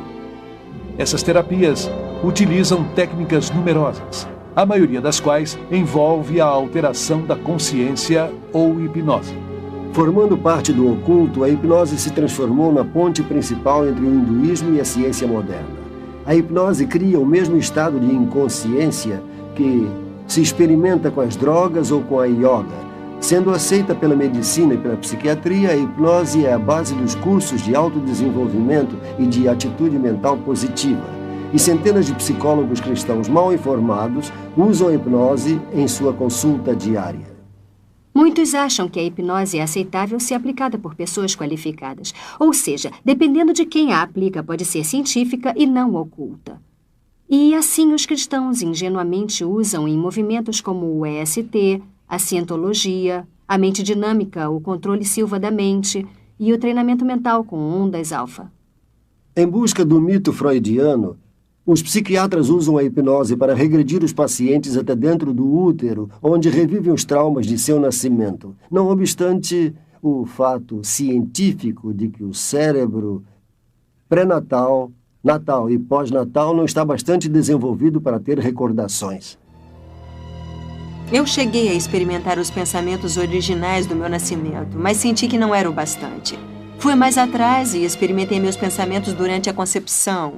Essas terapias utilizam técnicas numerosas, a maioria das quais envolve a alteração da consciência ou hipnose. Formando parte do oculto, a hipnose se transformou na ponte principal entre o hinduísmo e a ciência moderna. A hipnose cria o mesmo estado de inconsciência que se experimenta com as drogas ou com a yoga. Sendo aceita pela medicina e pela psiquiatria, a hipnose é a base dos cursos de autodesenvolvimento e de atitude mental positiva. E centenas de psicólogos cristãos mal informados usam a hipnose em sua consulta diária. Muitos acham que a hipnose é aceitável se aplicada por pessoas qualificadas. Ou seja, dependendo de quem a aplica, pode ser científica e não oculta. E assim os cristãos ingenuamente usam em movimentos como o EST, a cientologia, a mente dinâmica, o controle Silva da mente e o treinamento mental com ondas alfa. Em busca do mito freudiano, os psiquiatras usam a hipnose para regredir os pacientes até dentro do útero, onde revivem os traumas de seu nascimento. Não obstante o fato científico de que o cérebro pré-natal, natal e pós-natal não está bastante desenvolvido para ter recordações. Eu cheguei a experimentar os pensamentos originais do meu nascimento, mas senti que não era o bastante. Fui mais atrás e experimentei meus pensamentos durante a concepção.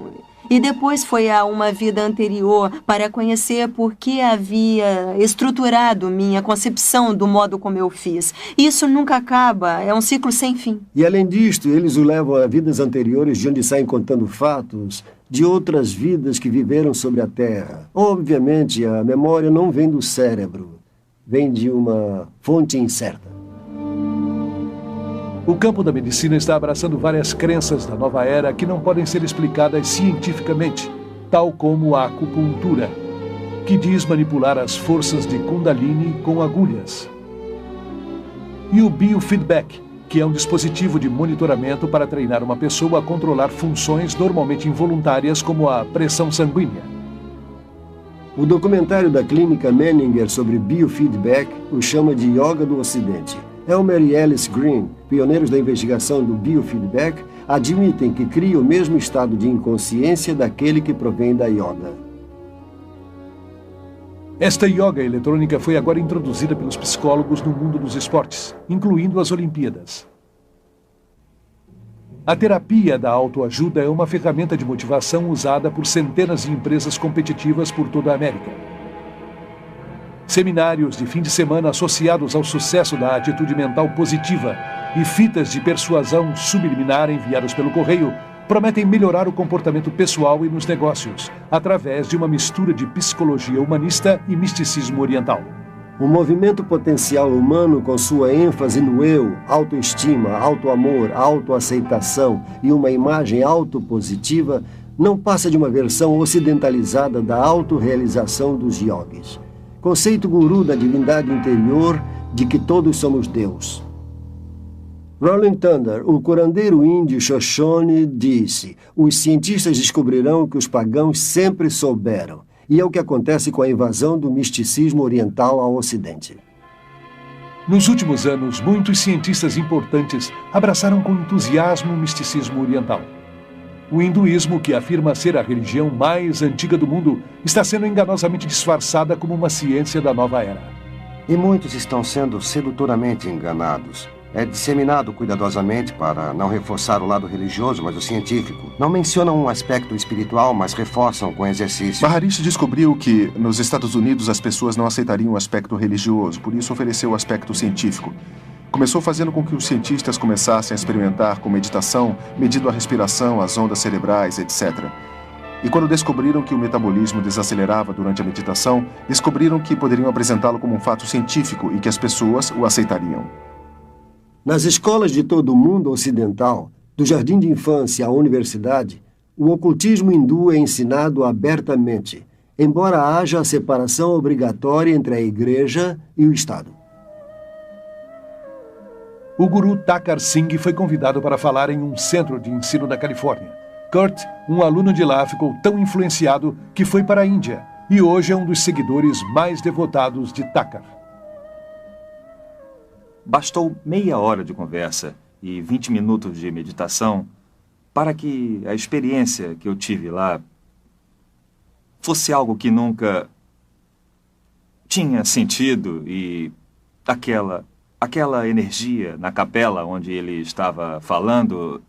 E depois foi a uma vida anterior para conhecer por que havia estruturado minha concepção do modo como eu fiz. Isso nunca acaba, é um ciclo sem fim. E além disto, eles o levam a vidas anteriores de onde saem contando fatos de outras vidas que viveram sobre a Terra. Obviamente, a memória não vem do cérebro, vem de uma fonte incerta. O campo da medicina está abraçando várias crenças da nova era que não podem ser explicadas cientificamente, tal como a acupuntura, que diz manipular as forças de Kundalini com agulhas. E o biofeedback, que é um dispositivo de monitoramento para treinar uma pessoa a controlar funções normalmente involuntárias como a pressão sanguínea. O documentário da Clínica Menninger sobre biofeedback o chama de Yoga do Ocidente. Elmer e Alice Green, pioneiros da investigação do biofeedback, admitem que cria o mesmo estado de inconsciência daquele que provém da yoga. Esta yoga eletrônica foi agora introduzida pelos psicólogos no mundo dos esportes, incluindo as Olimpíadas. A terapia da autoajuda é uma ferramenta de motivação usada por centenas de empresas competitivas por toda a América. Seminários de fim de semana associados ao sucesso da atitude mental positiva e fitas de persuasão subliminar enviadas pelo correio prometem melhorar o comportamento pessoal e nos negócios, através de uma mistura de psicologia humanista e misticismo oriental. O movimento potencial humano, com sua ênfase no eu, autoestima, autoamor, autoaceitação e uma imagem autopositiva, não passa de uma versão ocidentalizada da autorrealização dos yogis. Conceito guru da divindade interior de que todos somos Deus. Rolling Thunder, o curandeiro índio Shoshone, disse: os cientistas descobrirão que os pagãos sempre souberam. E é o que acontece com a invasão do misticismo oriental ao Ocidente. Nos últimos anos, muitos cientistas importantes abraçaram com entusiasmo o misticismo oriental. O hinduísmo, que afirma ser a religião mais antiga do mundo, está sendo enganosamente disfarçada como uma ciência da nova era. E muitos estão sendo sedutoramente enganados. É disseminado cuidadosamente para não reforçar o lado religioso, mas o científico. Não mencionam um aspecto espiritual, mas reforçam com exercício. Maharishi descobriu que, nos Estados Unidos, as pessoas não aceitariam o aspecto religioso, por isso ofereceu o aspecto científico. Começou fazendo com que os cientistas começassem a experimentar com meditação, medindo a respiração, as ondas cerebrais, etc. E quando descobriram que o metabolismo desacelerava durante a meditação, descobriram que poderiam apresentá-lo como um fato científico e que as pessoas o aceitariam. Nas escolas de todo o mundo ocidental, do jardim de infância à universidade, o ocultismo hindu é ensinado abertamente, embora haja a separação obrigatória entre a igreja e o Estado. O guru Thakar Singh foi convidado para falar em um centro de ensino da Califórnia. Kurt, um aluno de lá, ficou tão influenciado que foi para a Índia e hoje é um dos seguidores mais devotados de Thakar. Bastou meia hora de conversa e 20 minutos de meditação para que a experiência que eu tive lá fosse algo que nunca tinha sentido e aquela energia na capela onde ele estava falando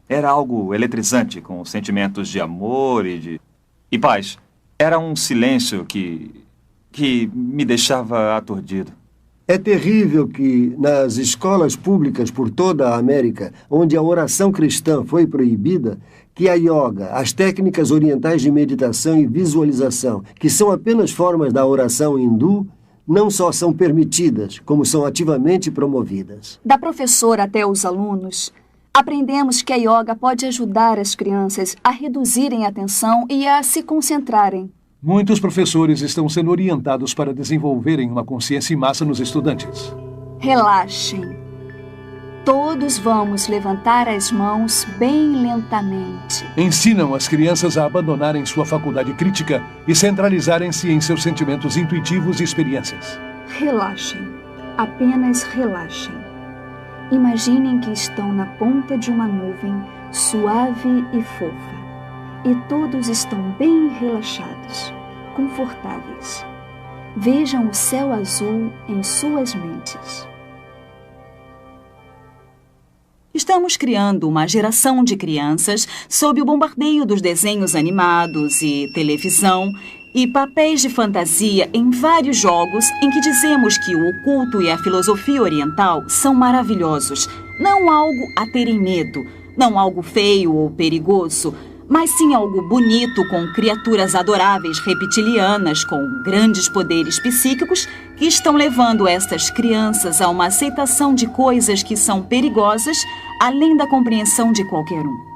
era algo eletrizante, com sentimentos de amor e paz. Era um silêncio que me deixava aturdido. É terrível que, nas escolas públicas por toda a América, onde a oração cristã foi proibida, que a yoga, as técnicas orientais de meditação e visualização, que são apenas formas da oração hindu, não só são permitidas, como são ativamente promovidas. Da professora até os alunos, aprendemos que a yoga pode ajudar as crianças a reduzirem a tensão e a se concentrarem. Muitos professores estão sendo orientados para desenvolverem uma consciência em massa nos estudantes. Relaxem. Todos vamos levantar as mãos bem lentamente. Ensinam as crianças a abandonarem sua faculdade crítica e centralizarem-se em seus sentimentos intuitivos e experiências. Relaxem. Apenas relaxem. Imaginem que estão na ponta de uma nuvem suave e fofa. E todos estão bem relaxados, confortáveis. Vejam o céu azul em suas mentes. Estamos criando uma geração de crianças sob o bombardeio dos desenhos animados e televisão e papéis de fantasia em vários jogos em que dizemos que o oculto e a filosofia oriental são maravilhosos. Não algo a terem medo, não algo feio ou perigoso, mas sim algo bonito com criaturas adoráveis reptilianas com grandes poderes psíquicos que estão levando estas crianças a uma aceitação de coisas que são perigosas além da compreensão de qualquer um.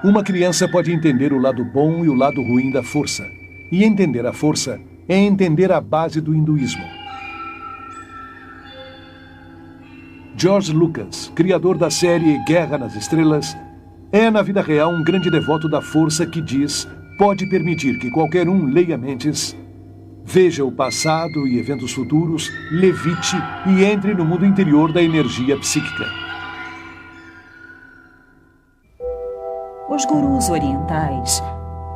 Uma criança pode entender o lado bom e o lado ruim da força. E entender a força é entender a base do hinduísmo. George Lucas, criador da série Guerra nas Estrelas, é, na vida real, um grande devoto da força que diz pode permitir que qualquer um leia mentes, veja o passado e eventos futuros, levite e entre no mundo interior da energia psíquica. Os gurus orientais,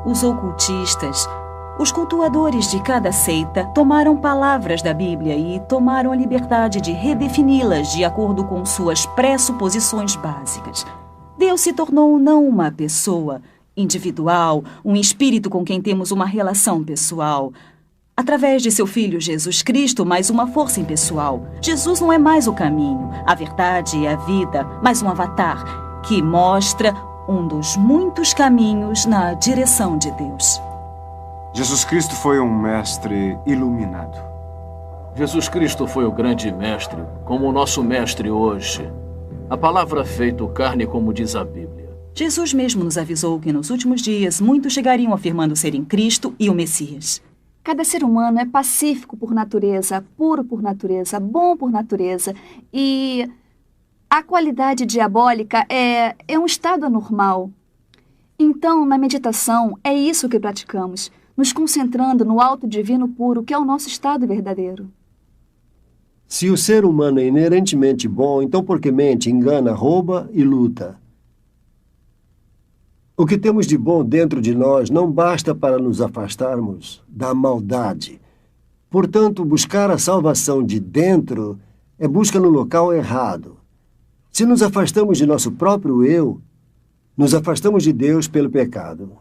os ocultistas, os cultuadores de cada seita tomaram palavras da Bíblia e tomaram a liberdade de redefini-las de acordo com suas pressuposições básicas. Deus se tornou não uma pessoa individual, um espírito com quem temos uma relação pessoal. Através de seu Filho Jesus Cristo, mais uma força impessoal. Jesus não é mais o caminho, a verdade e a vida, mas um avatar que mostra um dos muitos caminhos na direção de Deus. Jesus Cristo foi um mestre iluminado. Jesus Cristo foi o grande mestre, como o nosso mestre hoje. A palavra feito carne, como diz a Bíblia. Jesus mesmo nos avisou que nos últimos dias muitos chegariam afirmando serem Cristo e o Messias. Cada ser humano é pacífico por natureza, puro por natureza, bom por natureza. E a qualidade diabólica é um estado anormal. Então, na meditação, é isso que praticamos, nos concentrando no alto divino puro, que é o nosso estado verdadeiro. Se o ser humano é inerentemente bom, então por que mente, engana, rouba e luta? O que temos de bom dentro de nós não basta para nos afastarmos da maldade. Portanto, buscar a salvação de dentro é busca no local errado. Se nos afastamos de nosso próprio eu, nos afastamos de Deus pelo pecado.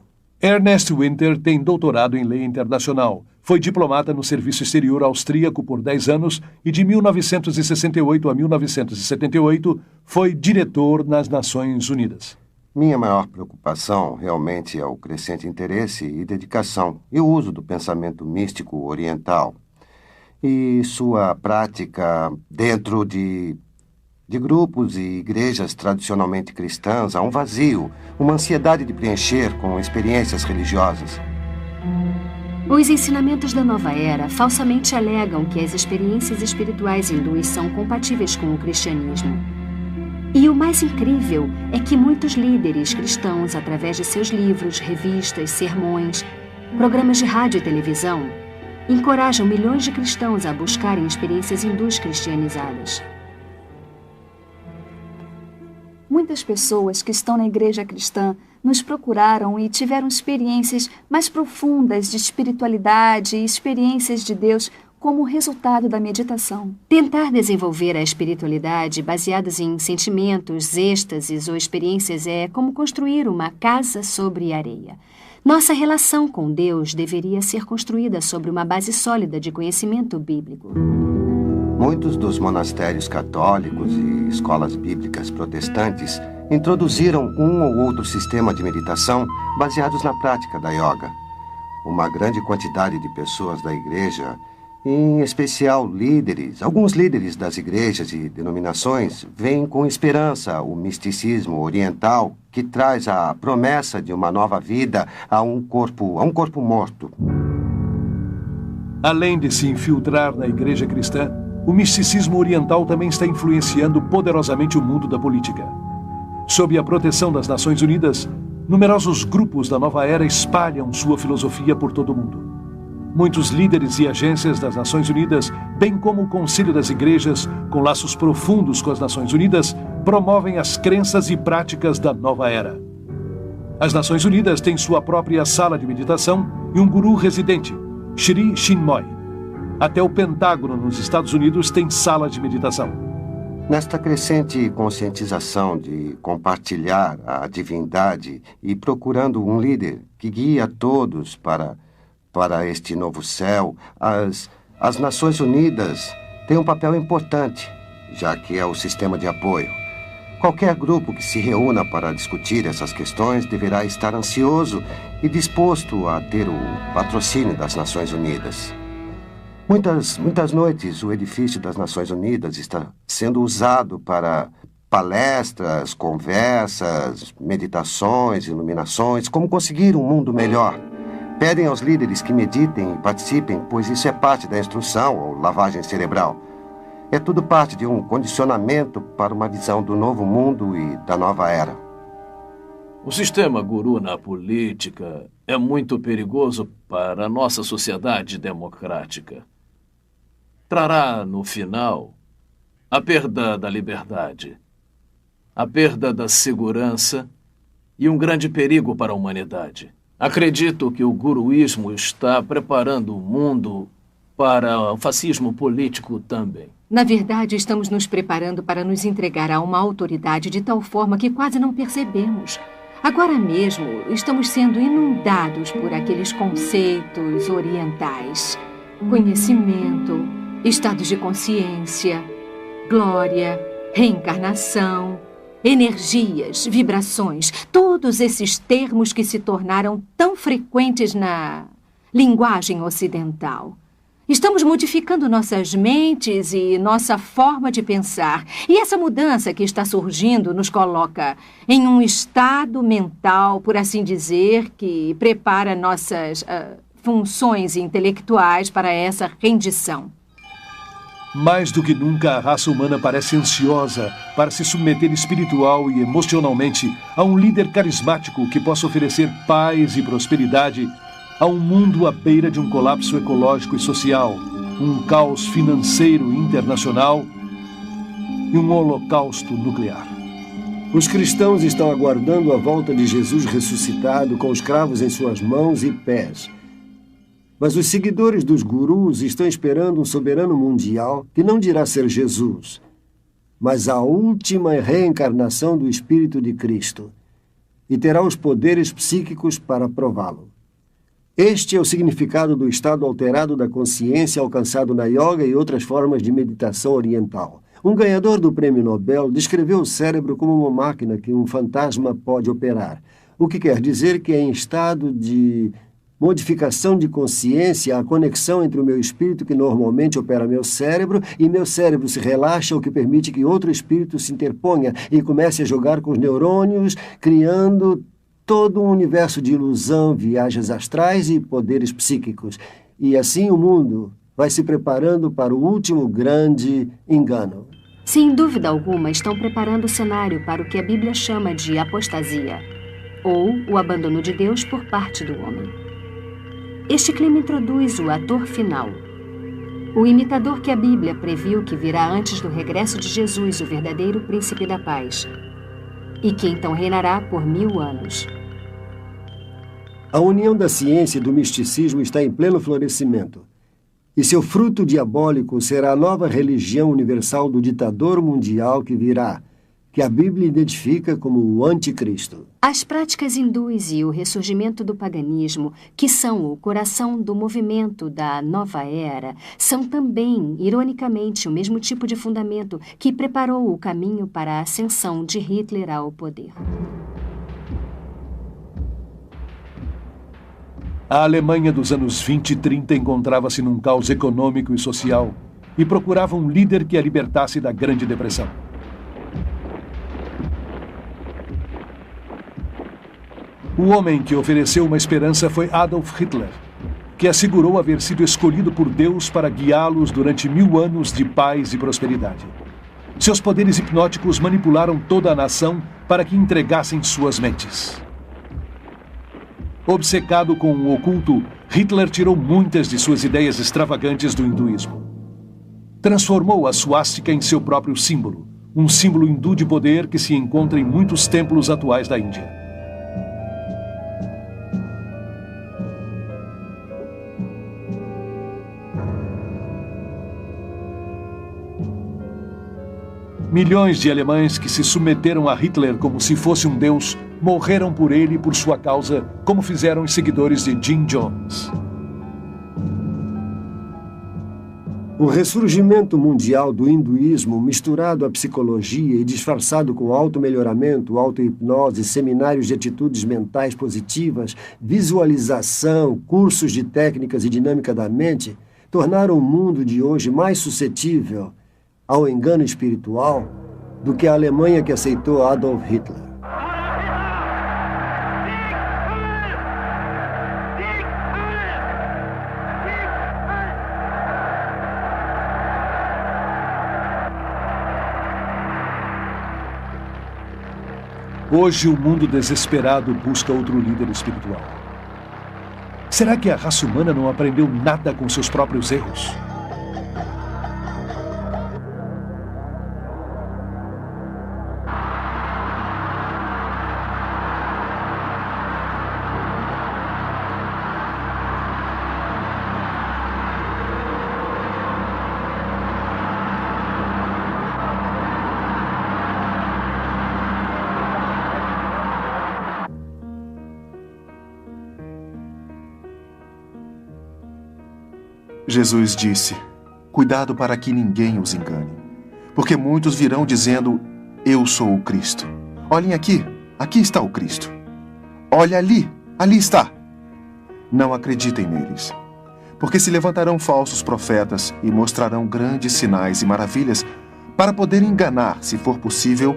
Ernest Winter tem doutorado em lei internacional. Foi diplomata no Serviço Exterior Austríaco por 10 anos e de 1968 a 1978 foi diretor nas Nações Unidas. Minha maior preocupação realmente é o crescente interesse e dedicação e o uso do pensamento místico oriental e sua prática dentro de grupos e igrejas tradicionalmente cristãs. Há um vazio, uma ansiedade de preencher com experiências religiosas. Os ensinamentos da nova era falsamente alegam que as experiências espirituais hindus são compatíveis com o cristianismo. E o mais incrível é que muitos líderes cristãos, através de seus livros, revistas, sermões, programas de rádio e televisão, encorajam milhões de cristãos a buscarem experiências hindus cristianizadas. Muitas pessoas que estão na igreja cristã nos procuraram e tiveram experiências mais profundas de espiritualidade e experiências de Deus como resultado da meditação. Tentar desenvolver a espiritualidade baseadas em sentimentos, êxtases ou experiências é como construir uma casa sobre areia. Nossa relação com Deus deveria ser construída sobre uma base sólida de conhecimento bíblico. Muitos dos monastérios católicos e escolas bíblicas protestantes introduziram um ou outro sistema de meditação baseados na prática da yoga. Uma grande quantidade de pessoas da igreja, em especial líderes, alguns líderes das igrejas e denominações, veem com esperança o misticismo oriental que traz a promessa de uma nova vida a um corpo morto. Além de se infiltrar na igreja cristã, o misticismo oriental também está influenciando poderosamente o mundo da política. Sob a proteção das Nações Unidas, numerosos grupos da nova era espalham sua filosofia por todo o mundo. Muitos líderes e agências das Nações Unidas, bem como o Conselho das Igrejas, com laços profundos com as Nações Unidas, promovem as crenças e práticas da nova era. As Nações Unidas têm sua própria sala de meditação e um guru residente, Sri Chinmoy. Até o Pentágono nos Estados Unidos tem sala de meditação. Nesta crescente conscientização de compartilhar a divindade e procurando um líder que guie a todos para este novo céu, as Nações Unidas têm um papel importante, já que é o sistema de apoio. Qualquer grupo que se reúna para discutir essas questões deverá estar ansioso e disposto a ter o patrocínio das Nações Unidas. Muitas noites, o edifício das Nações Unidas está sendo usado para palestras, conversas, meditações, iluminações, como conseguir um mundo melhor. Pedem aos líderes que meditem e participem, pois isso é parte da instrução ou lavagem cerebral. É tudo parte de um condicionamento para uma visão do novo mundo e da nova era. O sistema guru na política é muito perigoso para a nossa sociedade democrática. Trará, no final, a perda da liberdade, a perda da segurança e um grande perigo para a humanidade. Acredito que o guruísmo está preparando o mundo para o fascismo político também. Na verdade, estamos nos preparando para nos entregar a uma autoridade de tal forma que quase não percebemos. Agora mesmo, estamos sendo inundados por aqueles conceitos orientais. Conhecimento, estados de consciência, glória, reencarnação, energias, vibrações, todos esses termos que se tornaram tão frequentes na linguagem ocidental. Estamos modificando nossas mentes e nossa forma de pensar. E essa mudança que está surgindo nos coloca em um estado mental, por assim dizer, que prepara nossas funções intelectuais para essa rendição. Mais do que nunca, a raça humana parece ansiosa para se submeter espiritual e emocionalmente a um líder carismático que possa oferecer paz e prosperidade a um mundo à beira de um colapso ecológico e social, um caos financeiro internacional e um holocausto nuclear. Os cristãos estão aguardando a volta de Jesus ressuscitado com os cravos em suas mãos e pés. Mas os seguidores dos gurus estão esperando um soberano mundial que não dirá ser Jesus, mas a última reencarnação do Espírito de Cristo, e terá os poderes psíquicos para prová-lo. Este é o significado do estado alterado da consciência alcançado na yoga e outras formas de meditação oriental. Um ganhador do Prêmio Nobel descreveu o cérebro como uma máquina que um fantasma pode operar, o que quer dizer que é em estado de modificação de consciência a conexão entre o meu espírito que normalmente opera meu cérebro e meu cérebro se relaxa, o que permite que outro espírito se interponha e comece a jogar com os neurônios, criando todo um universo de ilusão, viagens astrais e poderes psíquicos. E assim o mundo vai se preparando para o último grande engano. Sem dúvida alguma, estão preparando o cenário para o que a Bíblia chama de apostasia, ou o abandono de Deus por parte do homem. Este clima introduz o ator final, o imitador que a Bíblia previu que virá antes do regresso de Jesus, o verdadeiro príncipe da paz. e que então reinará por 1000 anos. A união da ciência e do misticismo está em pleno florescimento. E seu fruto diabólico será a nova religião universal do ditador mundial que virá, que a Bíblia identifica como o Anticristo. As práticas hindus e o ressurgimento do paganismo, que são o coração do movimento da nova era, são também, ironicamente, o mesmo tipo de fundamento que preparou o caminho para a ascensão de Hitler ao poder. A Alemanha dos anos 20 e 30 encontrava-se num caos econômico e social e procurava um líder que a libertasse da Grande Depressão. O homem que ofereceu uma esperança foi Adolf Hitler, que assegurou haver sido escolhido por Deus para guiá-los durante 1000 anos de paz e prosperidade. Seus poderes hipnóticos manipularam toda a nação para que entregassem suas mentes. Obcecado com o oculto, Hitler tirou muitas de suas ideias extravagantes do hinduísmo. Transformou a suástica em seu próprio símbolo, um símbolo hindu de poder que se encontra em muitos templos atuais da Índia. Milhões de alemães que se submeteram a Hitler como se fosse um deus morreram por ele e por sua causa, como fizeram os seguidores de Jim Jones. O ressurgimento mundial do hinduísmo, misturado à psicologia e disfarçado com auto-melhoramento, auto-hipnose, seminários de atitudes mentais positivas, visualização, cursos de técnicas e dinâmica da mente, tornaram o mundo de hoje mais suscetível ao engano espiritual do que a Alemanha que aceitou Adolf Hitler. Hoje o mundo desesperado busca outro líder espiritual. Será que a raça humana não aprendeu nada com seus próprios erros? Jesus disse: cuidado para que ninguém os engane, porque muitos virão dizendo: eu sou o Cristo. Olhem aqui, aqui está o Cristo. Olha ali, ali está. Não acreditem neles, porque se levantarão falsos profetas e mostrarão grandes sinais e maravilhas para poder enganar, se for possível,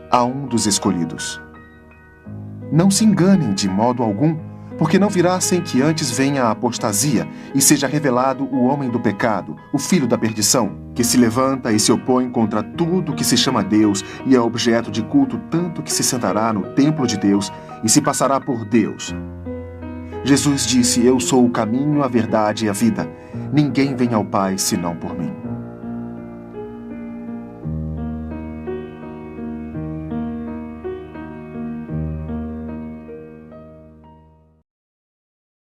a um dos escolhidos. Não se enganem de modo algum, porque não virá sem que antes venha a apostasia e seja revelado o homem do pecado, o filho da perdição, que se levanta e se opõe contra tudo que se chama Deus e é objeto de culto, tanto que se sentará no templo de Deus e se passará por Deus. Jesus disse: eu sou o caminho, a verdade e a vida. Ninguém vem ao Pai senão por mim.